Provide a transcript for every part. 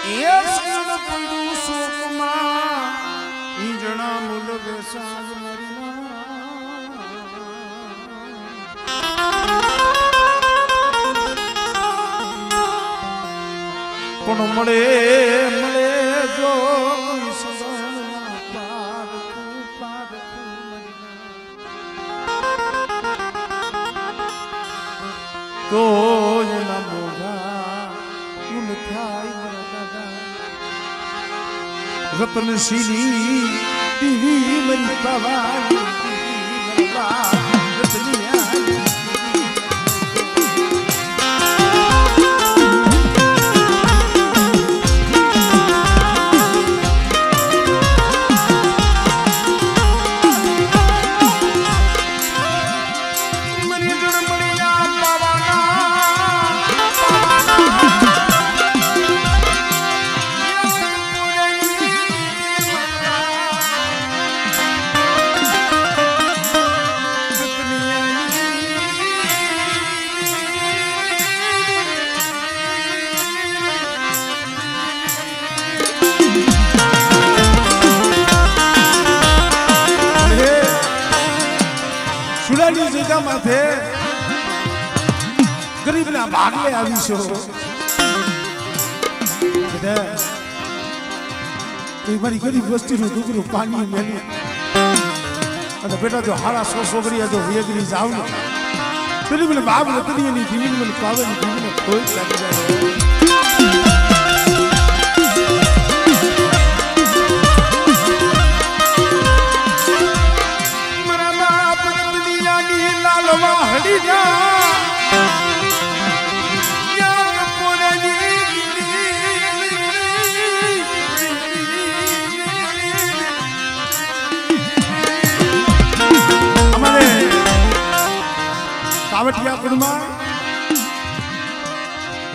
એ સણ પડ્યું શોકમાં ઈંજણા મૂલ બેસાજ પણ મળે મળે જો તો એના મોઢા ઉન થાય મારા દાદા રતનશીલી દીવી મરી ભવાની રતની માથે ગરીબના ભાગલે આવીશો મારી ગરીબ વસ્તીનું દુગરું પાણી મેલી અને બેટા જો હારા છોકરીયા જો વેગરી જાવ ને પેલી મને બાપ નથી એની દીવીને મને પાવેની દીવીને કોઈ લાગી જાય હડી જા યાર પોરેની અમારે કાવટિયા કુળમાં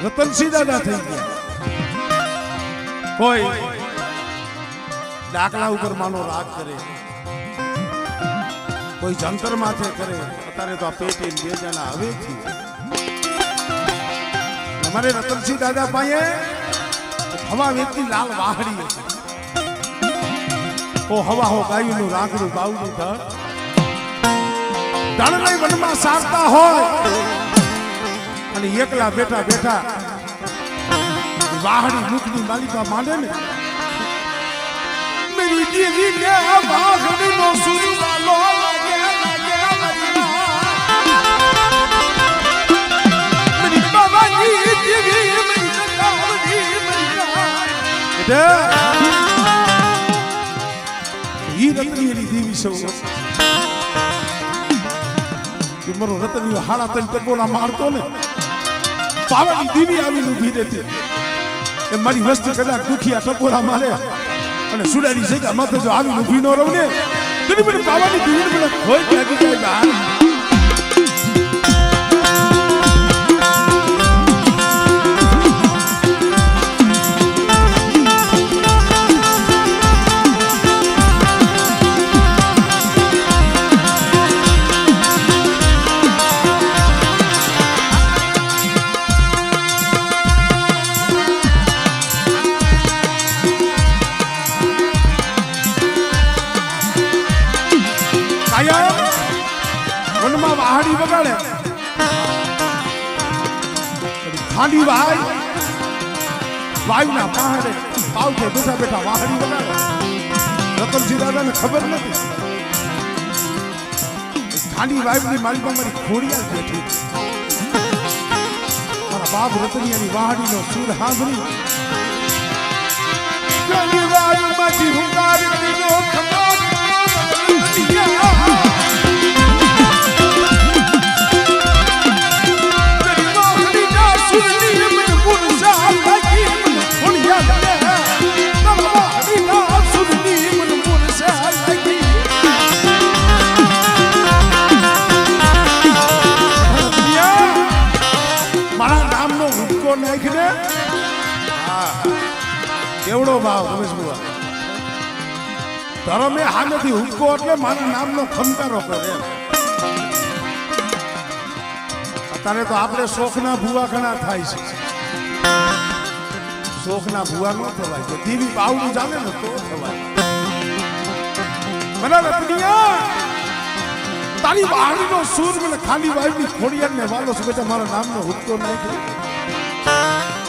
રતનસિંહ દાદા થઈ ગયા કોઈ ડાકલા ઉપર માનો રાગ કરે કોઈ જંતર માથે કરે અત્યારે તો આ પેટી બે જણા હવે અમારે રતનસિંહ દાદા પાસે હવા વેચતી લાલ વાહડી હતી ઓ હવા હો ગાયનું રાગડું બાવડું ધર ધણને વનમાં સારતા હોય અને એકલા બેઠા બેઠા વાહડી મુખની માલિકા માંડે ને મેરી દેવી ને વાહડીનો સુરવાલો મારો રતન હાડા તન ટકોલા મારતો ને પાવાની દીવી આવીને ઊભી રહેતી એ મારી વસ્તી કદાચ દુખિયા ટકોલા મારે અને સુડાની જગ્યા માથે જો આવીને ઊભી ન રહું ને તો મને પાવાની દીવી મને ખોઈ લાગી જાય વનમાં વાહડી વગાડે ખાંડી ભાઈ વાયુના પહાડે પાવકે બેઠા બેઠા વાહડી વગાડે રતનસિંહ દાદાને ખબર નથી ખાંડી વાયુની માલિકા મારી ખોડિયાર બેઠી મારા બાપ રતનિયાની વાહડીનો સુર સાંભળી ખાંડી વાયુમાંથી હુંકારી દીધો ખબર કેવડો ભાવ રમેશ બુઆ ધર્મે હામેથી હુક્કો એટલે મારા નામનો ખમકારો કરે અત્યારે તો આપણે શોખના ભૂવા ઘણા થાય છે શોખના ભુવા ન થવાય જો દેવી બાવડું જાણે ને તો થવાય મને રતનિયા તારી વાણીનો સૂર મને ખાલી વાયની ખોડિયારને વાલો છે બેટા મારા નામનો હુક્કો નહીં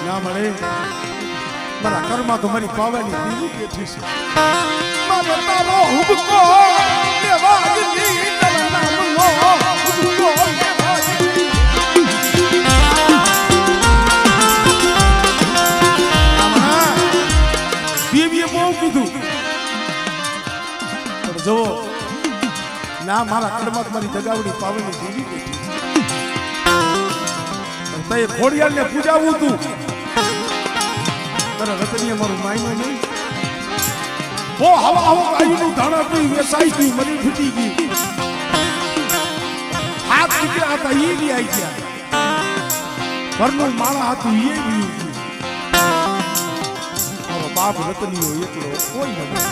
ના મળે મારા કર્મા તો મારી પાવાની દેવી બેઠી છે મારો તારો હુક્કો લેવાજની તારા નામનો હુક્કો લેવાજની દેવીએ બહુ કીધું જો ના મારા કર્મા મારી જગાવડી પાવાની દેવી બેઠી તે ખોડિયારને પૂજાવું તું તારા રતનીએ મારું માયનું નહીં ઓ હવા હવા ગાયનું ધાણા પી વેસાઈ ગઈ મરી ફૂટી ગઈ હાથ દીકરા હતા એ બી આવી ગયા ઘરનું માળા હતું એ બી મારો બાપ રતનીઓ એકલો કોઈ નથી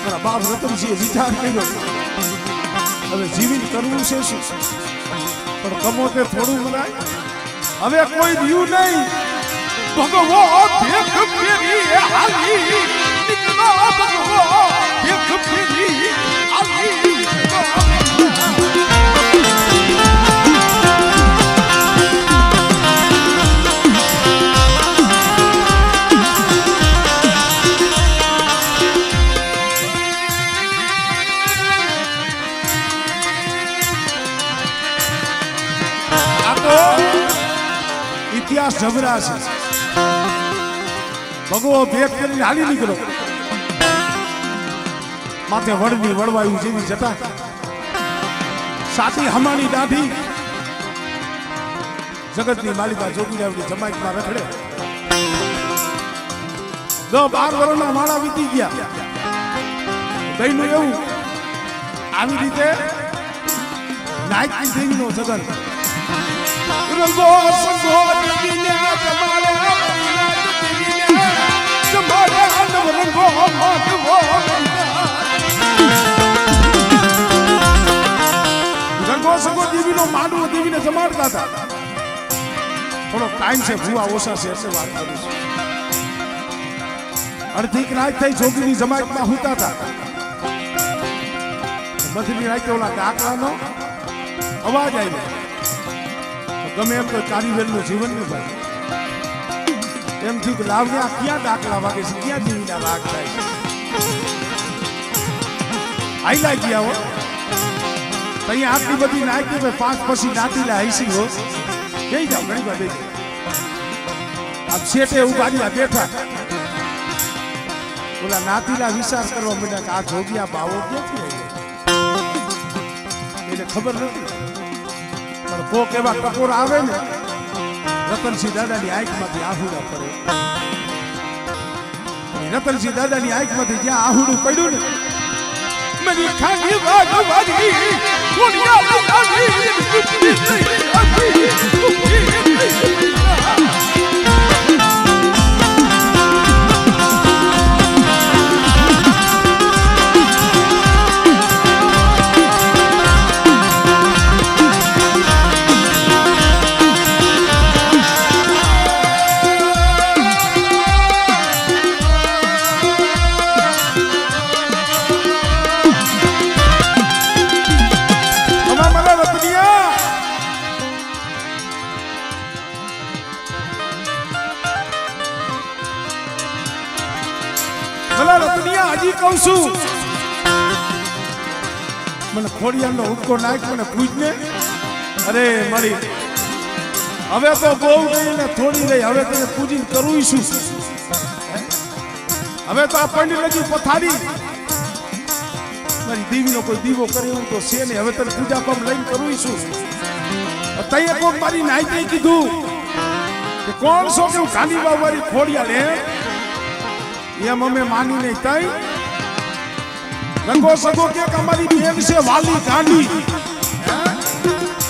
મારા બાપ રતનસિંહે વિચાર કર્યો હવે જીવીને કરવું છે શું પણ કમોતે થોડું મનાય હવે કોઈ રહ્યું નહીં ભગવો ભેખ ફેરી હાલી નીકળો ભગવો ભેખ ફેરી હાલી ઇતિહાસ જબરા છે ભગવો ભેખ કરીને હાલી નીકળો માથે વડની વડવાયું જેવી જટા સાથી હમાની દાઢી જગતની માલિકા જોગીરાવની જમાઈમાં રખડે 10-12 વર્ષના માળા વીતી ગયા દઈનું એવું આવી રીતે નાયકની દેવીનો જગન રંગો સંગો દીને જમાડે જમાડે અનવ રંગો માધવો રંગો સંગો દેવીનો માંડવો દેવીને જમાડતા હતા થોડો ટાઈમ છે ભૂવા ઓછા છે એટલે વાત કરું છું અડધી રાત થઈ જોગીની જમાતમાં હુતા હતા બધી રાતે ઓલા ડાકલાનો અવાજ આવ્યો ગમે એમ તો કારીગરનું જીવન નહીં ભાઈ એમ થયું કે લાવ્યા ક્યાં ડાકલા વાગે છે ક્યાં દેવીના વાગ થાય છે આઈલા ગયા હો અહીંયા આટલી બધી નાખી ભાઈ 5 પછી નાતીલા હૈસી હો જઈ જાવ ઘણી વાર બેઠી આપ શેઠે ઉભા રહ્યા બેઠા ઓલા નાતીલા વિચાર કરવા માંડ્યા કે આ જોગિયા બાવો ક્યાંથી આવી એને ખબર નથી પણ કોક એવા ટકોર આવે ને રતનસિંહ દાદાની આંખમાંથી આહુડા પડે રતનસિંહ દાદાની આંખમાંથી જ્યાં આહુડું પડ્યું ને મારી ખાલી વાગવારી કોણિયા લાગી હજી કહું છું મને ખોડિયાનો હુક્કો નાખ મને પૂછને અરે મારી હવે તો બહુ ગઈ ને થોડી રહી હવે તને પૂજીને કરવું શું હવે તો આ પંડિત નજી પથારી મારી દેવીનો કોઈ દીવો કર્યો તો છે ને હવે તને પૂજા પામ લઈને કરવું શું તઈએ કોક મારી નાઈ કીધું કે કોણ છો કે હું ગાંધી બાવારી ખોડિયા લે એમ અમે માની નહીં તઈ રંગો સગો કે અમારી બેન છે વાલી ગાંડી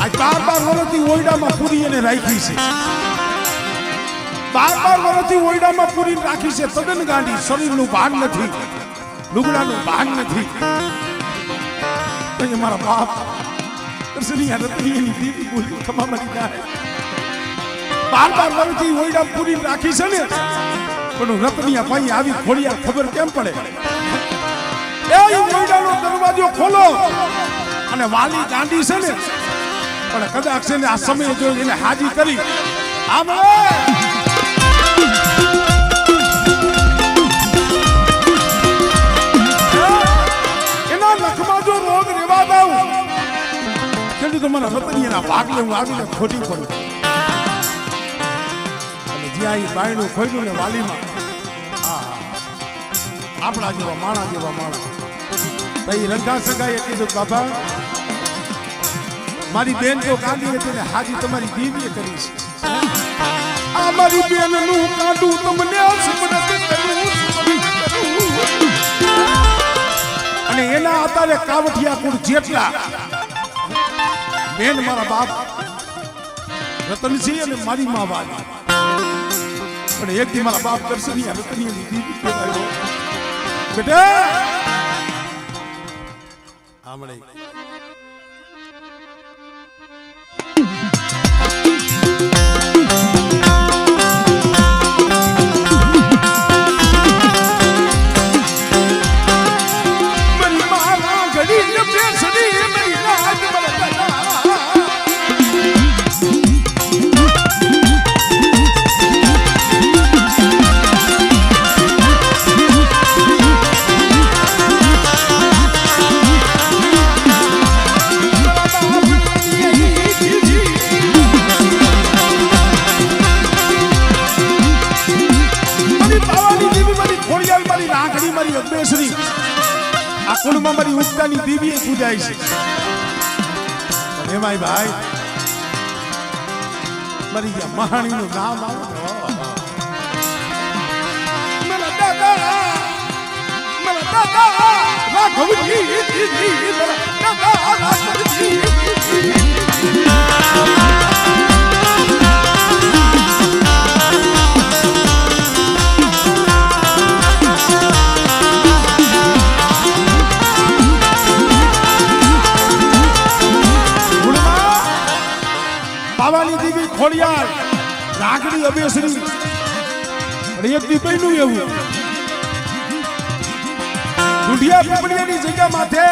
આ 12 વર્ષથી ઓયડામાં પૂરી એને રાખી છે 12 વર્ષથી ઓયડામાં પૂરી રાખી છે તદ્દન ગાંડી શરીરનું ભાન નથી લુગડાનું ભાન નથી મારા બાપ દર્શની રતનીની દીદી બોલી ખમા મરી જાય 12 વર્ષથી ઓઈડા પૂરી રાખી છે ને પણ રતનિયા ભાઈ આવી ખોડિયા ખબર કેમ પડે એ ઓઈડાનો દરવાજો ખોલો અને વાલી ગાંડી છે ને પણ કદાચ છે ને આ સમય જોઈ એને હાજી કરી આમ એના લખમાં જો રોગ રેવા દઉં તેથી તો મને રતનિયાના ભાગલે હું આવીને ખોટી પડું અને જ્યાં એ બાયણું ખોલ્યું ને વાલીમાં આપણા જેવા માણા તઈ રંગા સગાએ કીધું બાબા મારી બેન તો કાઢી હતી ને હાજી તમારી દીવીએ કરી છે આ મારી બેન નું કાઢું તમને અને એના અત્યારે કાવઠિયા કુળ જેટલા બેન મારા બાપ રતનસિંહ અને મારી મા વાલી પણ એક દી મારા બાપ કરશે નહીં રતનીની દીવી કહેવાય બેટા આમળે આ કુળમાં મારી ઉગતાની દેવી પૂજાય છે પણ એમાંય ભાઈ મારી ગયા મહાણીનું નામ આવે મારા દાદા રાઘવજી મારા દાદા રાઘવજી પાવાની દેવી ખોડિયાર રાગડી અબેસરી અને એક દી બન્યું એવું દુધિયા પીપળિયાની જગ્યા માથે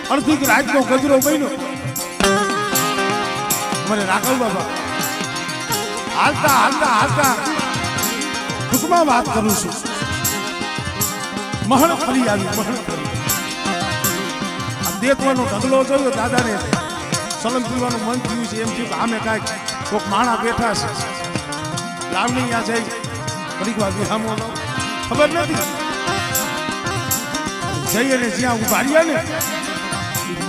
અડધી રાતનો ગજરો બન્યો મને રાઘવ બાબા હાલતા ટૂંકમાં વાત કરું છું મહણ ફરી આવી દેખવાનો ઢગલો જોયો દાદાને સલમ પીવાનું મન થયું છે એમ થયું કે આમે કાંઈક કોઈક માણા બેઠા છે લાવણી ત્યાં જઈ ઘડીક વાર વિહામો ખબર નથી જઈ અને જ્યાં ઉભા રહ્યા ને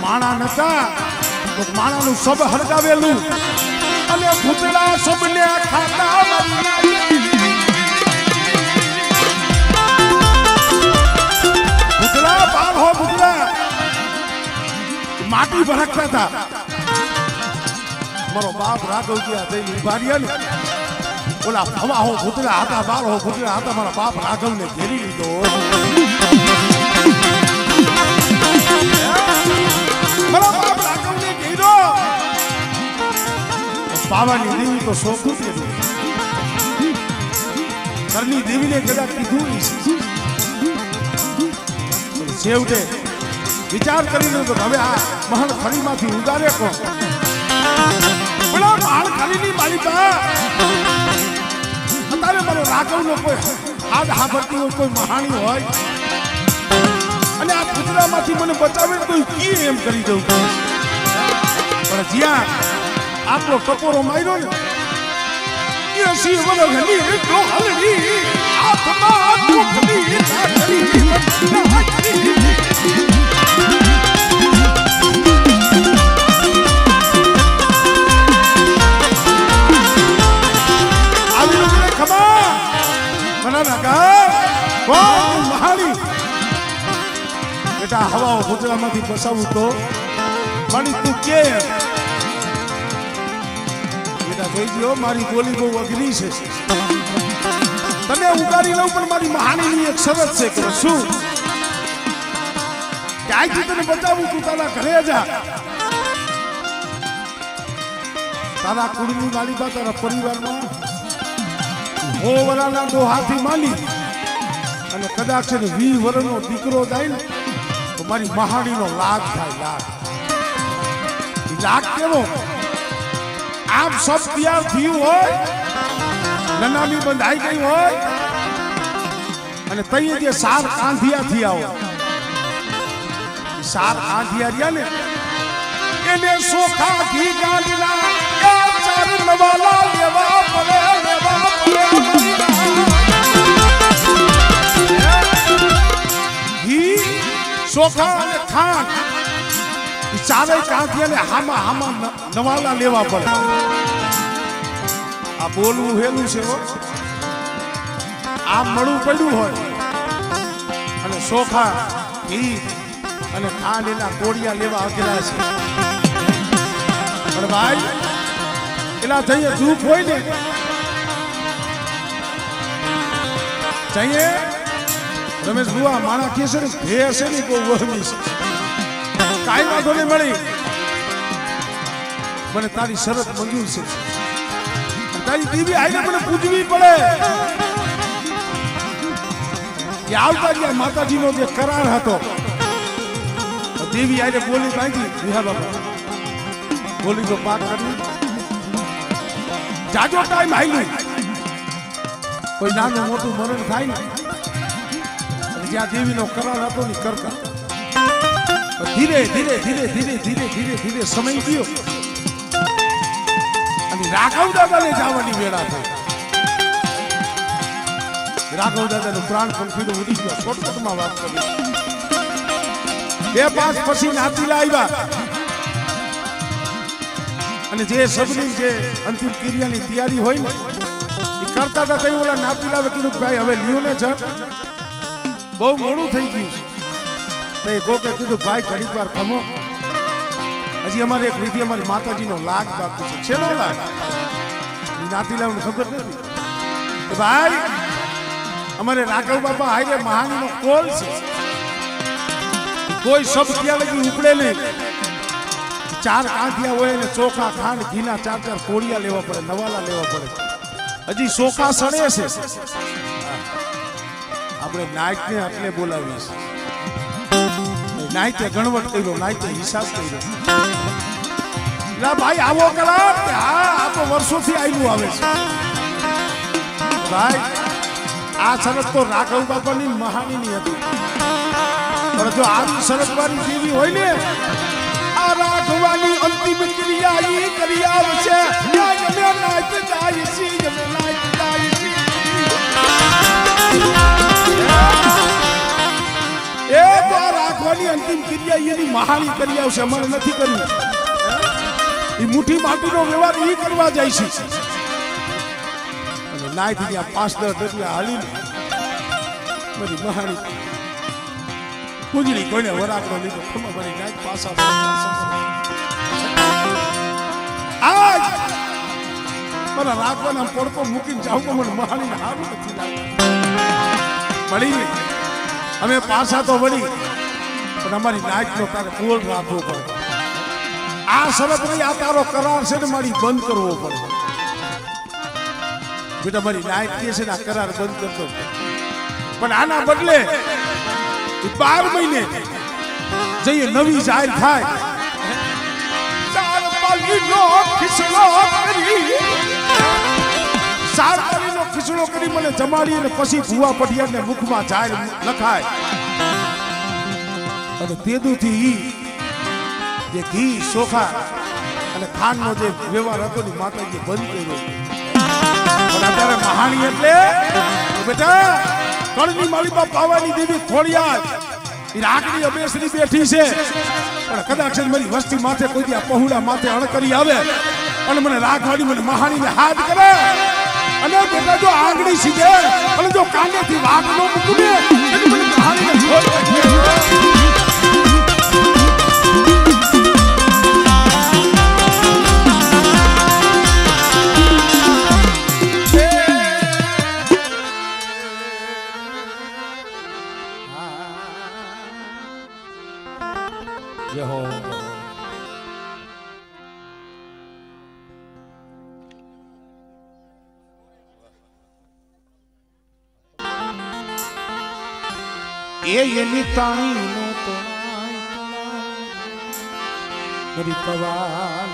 માણા નતા કોઈક માણાનું સબ હળગાવેલું અને ભૂતળા સબને ખાતા ભૂતળા બાર હો ભૂતળા માટી ભરકતા હતા મારો બાપ રાઘવજી આ જઈને ઉભા રહ્યા ને ઓલા હવા હો ભૂતળા હતા બાર હો ભૂતળા હતા મારા બાપ રાઘવને ઘેરી લીધો મારા બાપ રાઘવને ઘેરો પાવાની દેવી તો શોખું દીધું ઘરની દેવીને કદાચ કીધું છેવટે વિચાર કરીને તો હવે આ મહલ ખરીમાંથી ઉગારે કોણ પણ આ મહલ ખરીની માલિકા અત્યારે મારો રાઘવનો કોઈ હાથ હાભરતી હોય કોઈ મહાણી હોય અને આ કૂતરામાંથી મને બચાવે તો કી એમ કરી દઉં પણ જ્યાં આટલો ટપોરો માર્યો ને એ સી વગરની તો હલડી આત્મા દુખની નાખડી બેટા હવાઓ ભૂતળામાંથી બસાવું તો મારી તું કે બેટા જોઈ ગયો મારી બોલી બહુ અઘરી છે તને ઉગારી લઉં પણ મારી મહાણીની એક શરત છે કે શું કે આજથી તને બચાવું, તું તારા ઘરે જા. તારા કુળની માલિકા તારા પરિવારમાં હોવરાના ડોહાથી માંડી અને કદાચ 20 વર્ષનો દીકરો જાય ને તો મારી મહાણીનો લાગ થાય. લાગ કેવો? આમ સબ તૈયાર થયું હોય, નનામી બંધાઈ ગઈ હોય અને તઈ જે સાર કાંધિયા થયા હોય, સાર કાંધિયા રહ્યા ને એને સોખા ઘી ગાંડલા ચાર નવાલા લેવા પડે. ઘી સોખા અને ખાંડ ચારે કાંધિયાને હામાં નવાલા લેવા પડે. આ બોલવું હેલું છે હો. આ મળું પડ્યું હોય અને સોખા ઘી અને ખાંડ એના કોડિયા લેવા અઘરા છે. પણ ભાઈ એલા જઈએ દુઃખ હોય ને જઈએ. રમેશ બુઆ માણા કે છે ને ભે છે ને બહુ વહમી છે. કાંઈ વાંધો નહીં મળી, મને તારી શરત મંજૂર છે. તારી દેવી આઈને મને પૂજવી પડે. કે આવતા ગયા માતાજીનો જે કરાર હતો, દેવી આઈને બોલી માંગી, વિહા બાપા બોલી તો પાક કરી જાજો ટાઈમ હાલ્યું. કોઈ નાનું મોટું મરણ થાય ને જ્યાં દેવીનો કરાર હતો ને કરતા ધીરે ધીરે ધીરે ધીરે ધીરે ધીરે ધીરે સમય ગયો અને રાઘવ દાદાને જવાની વેળા થઈ. રાઘવ દાદાનું પ્રાણ પંખીડું ઉડી ગયો. શોર્ટકટમાં વાત કરી. 2-5 પછી નાતીલા આવ્યા અને જે સબની જે અંતિમ ક્રિયાની તૈયારી હોય ને એ કરતા હતા. કઈ ઓલા નાતીલા કીધું ભાઈ હવે લ્યો ને જટ, બહુ મોડું થઈ ગયું છે. કોકે કીધું ભાઈ ઘડીક વાર ખમો, હજી અમારે એક રીતિ અમારી માતાજીનો લાગ બાકી છે. છેલ્લો લાગ નાતીલાને ખબર નથી કે ભાઈ અમારે રાઘવ બાપા હાઈરે મહાનીનો કોલ છે. કોઈ સબ ક્યાં લગી ઉપડે નહીં. 4 કાંધિયા હોય ને ચોખા ખાંડ ઘીના 4 કોડિયા લેવા પડે, નવાલા લેવા પડે. હજી ચોખા સડે છે. આપણે નાયકને એટલે બોલાવીએ છીએ. નાયતે ગણવટ કર્યો, નાયતે હિસાબ કર્યો. લા ભાઈ આવો કલાક. હા આ તો વર્ષોથી આયલું આવે છે ભાઈ. આ શરત તો રાઘવ બાપાની મહાનીની હતી. પણ જો આવી શરત વાળી જેવી હોય ને, આ રાઘવાની અંતિમ ક્રિયા ઈ કરી આવશે. અમે નાયતે જાય છીએ, અમે નાયતે જાય છીએ. એ તો રાખવાની અંતિમ ક્રિયા એની મહાની કરી આવશે. અમારે નથી કરવું. એ મુઠ્ઠી માટીનો વ્યવહાર એ કરવા જાય છે. અને નાય થી 5-10 ડગલા હાલીને બધી મહાની પૂજડી કોઈને વરાકનો લીધો ખમા ભરી નાય પાછા આજ મને રાખવાના પડતો મૂકીને જાઉં તો મને મહાની હારું નથી લાગતું. મળી અમે પાછા તો વળી પણ અમારી નાયકનો તારે કોલ રાખવો પડે. આ શરત નહીં, આ તારો કરાર છે ને મારી બંધ કરવો પડે. બેટા મારી નાયક કે છે ને આ કરાર બંધ કરતો, પણ આના બદલે 12 મહિને જઈએ નવી જાહેર થાય. સારવારીનો ખીચડો કરી મને જમાડી અને પછી ભુવા પટિયાને મુખમાં જાહેર લખાય. અને તેદુથી જે ઘી ચોખા અને ખાંડનો જે વ્યવહાર હતો ને માતાજીએ બંધ કર્યો. પણ અત્યારે મહાણી એટલે બેટા કળની માલિકા પાવાની દેવી ખોડિયાર એ રાખડી અબેસરી બેઠી છે. પણ કદાચ મારી વસ્તી માથે કોઈ દી પહોળા માથે અણકરી આવે અને મને રાખવાડી મને મહાણીને હાથ કરે અને બેટા જો આંગળી સીધે અને જો કાંડેથી વાઘ નો મૂકવે એટલે મને મહાણીને છોડ એની તાણી નો તો મારી પવાન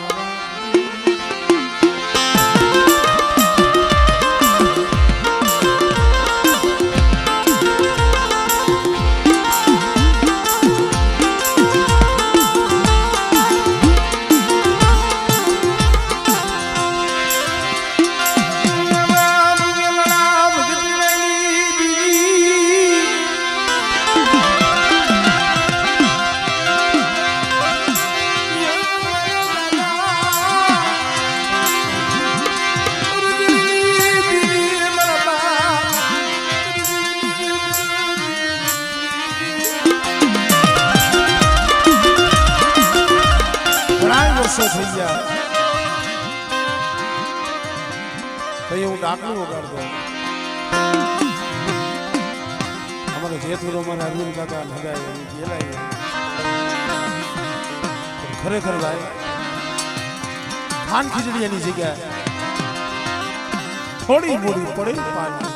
થઈ ગયા ભાઈ હું ડાકલું વગાડતો અમારે જેતપુરો મારા અરવિંદ કાકા લગાય ગયેલા ખરેખર ભાઈ ખાન ખીચડી એની જગ્યાએ થોડી મોડી પડે પાણી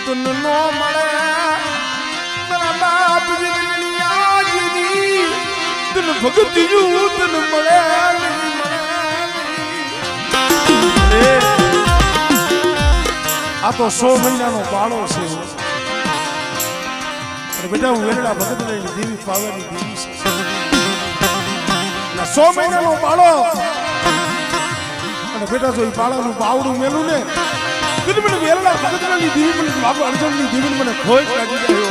તું નો મળે મારા બાપ તન ભગતિયું તન મળે આ તો 100 મહિનાનો બાળો છે બેટા હું વેરડા ભગત લઈને દેવી પાવાની દેવી છે 100 મહિનાનો બાળો અને બેટા જો એ બાળાનું બાવડું મેલું ને કીધું મને વેરડા ભગત લઈને દેવી મને બાબુ અર્જુનની દેવી મને ખોઈ લાગી ગયો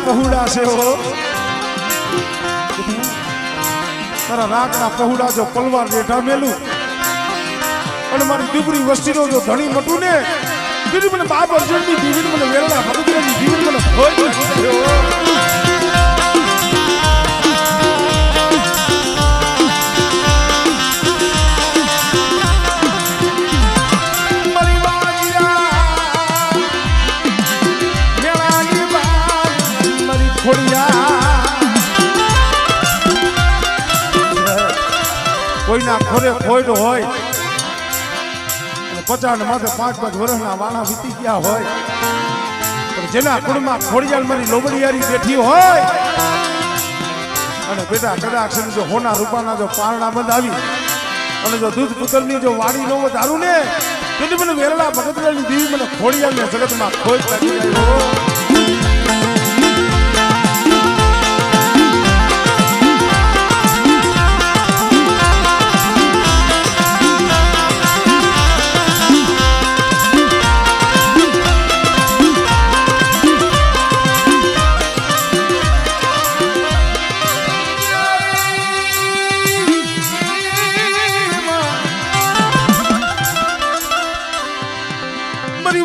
પહોળા છે તારા રાખના પહોળા જો પલવાર રેઠા મેલું અને મારી દીકરી વસ્તીનો જો ધણી મટું ને દીદી મને બાપ અર્જુનની દીવીને મને વેરડા ભગતની દીવીને મને ભોજ કોઈના ખોરે ખોઈડ હોય અને 50 ને માથે 5-5 વર્ષના વાણા વીતી ગયા હોય પણ જેના કુળમાં ખોડિયાલ મારી લોબડિયારી બેઠી હોય અને બેટા કદાચ જો હોના રૂપાના જો પારણા બંધાવી અને જો દૂધ પુતરની જો વાડી નો ધારું ને તેથી મને વેરડા ભગતની દેવી મને ખોડિયાલ ને જગતમાં ખોઈ લાગી જાય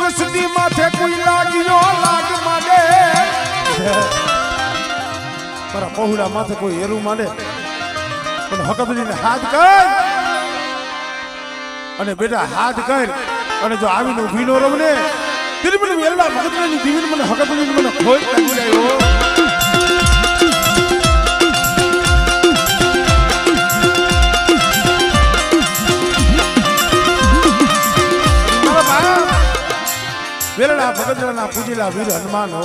વસતી માથે કોઈ લાગ્યો લાગ માંડે મારા પહોળા માથે કોઈ હેરું માંડે પણ હકબરીને હાથ કર અને બેટા હાથ કર અને જો આવીને ઊભી નો રમને તેરી મને વેરડા ભગતની દીવીને મને હકબરીને મને ખોઈ લાગી જાય વેરડા ભગતના પૂજેલા વીર હનુમાનો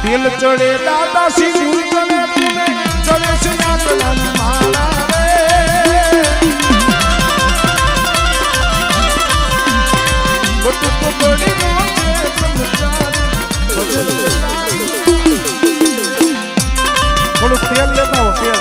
તેલ ચડે દાદા સિંદૂર ચડે ચડે સિંહાસન માળા થોડુંક તેલ લેતા હો તેલ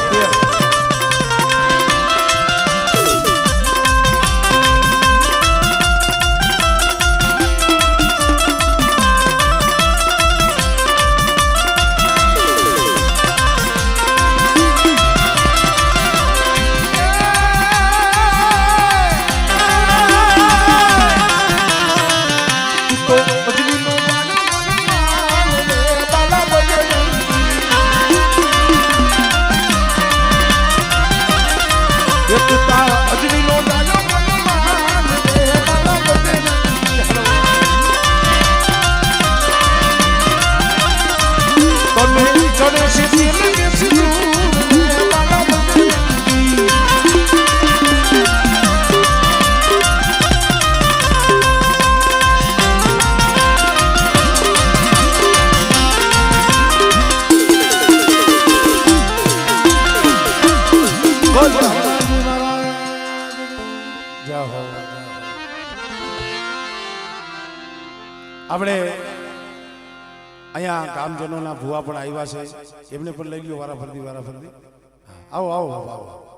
ચડે છે તેલ કે સિંદૂર બાળા બને આપણે અહીંયા ગામજનોના ભુવા પણ આવ્યા છે એમને પણ લઈ લ્યો વારાફરતી આવો આવો આવો આવો